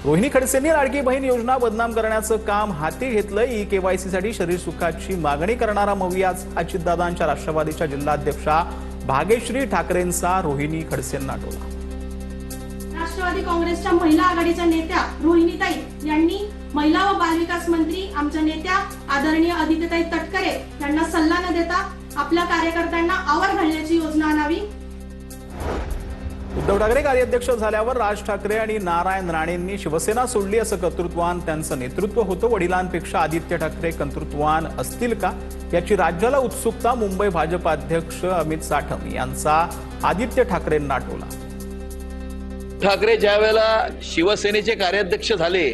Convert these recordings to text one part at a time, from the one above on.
रोहिणी खडसेंनी लाडकी बहीण योजना बदनाम करण्याचं काम हाती घेतलं। ई-केवायसी साठी शरीर सुखाची मागणी करणारा मवियाच अजितदादांच्या राष्ट्रवादीच्या जिल्हाध्यक्षा भाग्यश्री ठाकरेंचा रोहिणी खडसेंना टोला। राष्ट्रवादी काँग्रेसच्या महिला आघाडीच्या नेत्या रोहिणीताई यांनी महिला व बालविकास मंत्री आमच्या नेत्या आदरणीय अदितीताई तटकरे यांना सल्ला न देता आपल्या कार्यकर्त्यांना आवर घालण्याची योजना आणावी। उद्धव ठाकरे कार्याध्यक्ष झाल्यावर राज ठाकरे आणि नारायण राणेंनी शिवसेना सोडली असं कर्तृत्वान त्यांचं नेतृत्व होतं। वडिलांपेक्षा आदित्य ठाकरे कर्तृत्वान असतील का याची राज्याला उत्सुकता। मुंबई भाजप अध्यक्ष अमित साठम यांचा आदित्य ठाकरेंना टोला। ठाकरे ज्यावेळेला शिवसेनेचे कार्याध्यक्ष झाले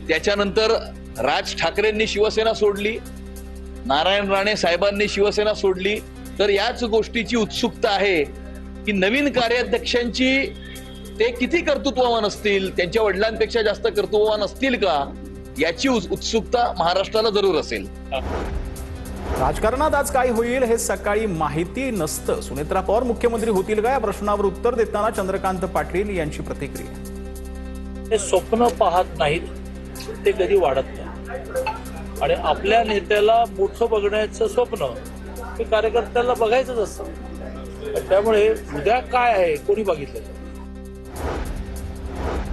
त्याच्यानंतर राज ठाकरेंनी शिवसेना सोडली, नारायण राणे साहेबांनी शिवसेना सोडली, तर याच गोष्टीची उत्सुकता आहे की नवीन कार्याध्यक्षांची ते किती कर्तृत्ववान असतील, त्यांच्या वडिलांपेक्षा जास्त कर्तृत्ववान असतील का याची उत्सुकता महाराष्ट्राला जरूर असेल। राजकारणात आज काय होईल हे सकाळी माहिती नसतं। सुनेत्रा पवार मुख्यमंत्री होतील का या प्रश्नावर उत्तर देताना चंद्रकांत पाटील यांची प्रतिक्रिया। ते स्वप्न पाहत नाहीत, ते कधी वाढत नाही आणि आपल्या नेत्याला मोठं बघण्याचं स्वप्न हे कार्यकर्त्याला बघायचंच असतं। त्यामुळे उद्या काय आहे कोणी बघितलं।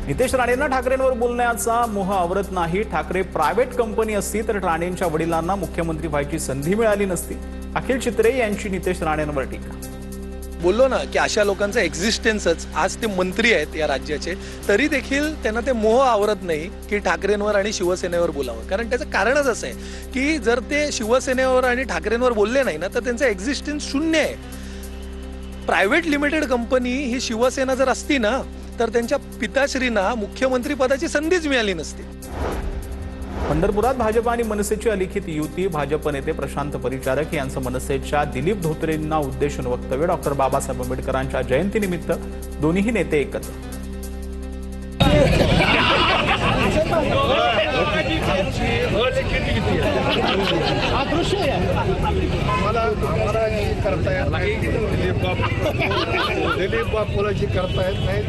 नितेश राणेंना ठाकरेंवर बोलण्याचा मोह आवरत नाही। ठाकरे प्रायव्हेट कंपनी असती तर राणेंच्या वडिलांना मुख्यमंत्री व्हायची संधी मिळाली नसती। अखिल चित्रे यांची नितेश राणेंवर टीका। बोललो ना की अशा लोकांचा एक्झिस्टन्सच, आज ते मंत्री आहेत या राज्याचे, तरी देखील त्यांना ते मोह आवरत नाही की ठाकरेंवर आणि शिवसेनेवर बोलावं। कारण त्याचं कारणच असं आहे की जर ते शिवसेनेवर आणि ठाकरेंवर बोलले नाही ना तर त्यांचं एक्झिस्टन्स शून्य आहे। प्रायव्हेट लिमिटेड कंपनी ही शिवसेना जर असती ना तर त्यांच्या पिताश्रींना मुख्यमंत्री पदाची संधीच मिळाली नसती। पंढरपुरात भाजप आणि मनसेची अलिखित युती। भाजप नेते प्रशांत परिचारक यांचं मनसेच्या दिलीप धोत्रेंना उद्देशून वक्तव्य। डॉक्टर बाबासाहेब आंबेडकरांच्या जयंतीनिमित्त दोन्ही नेते एकत्र। दिलीप बापूला जी करतायत नाही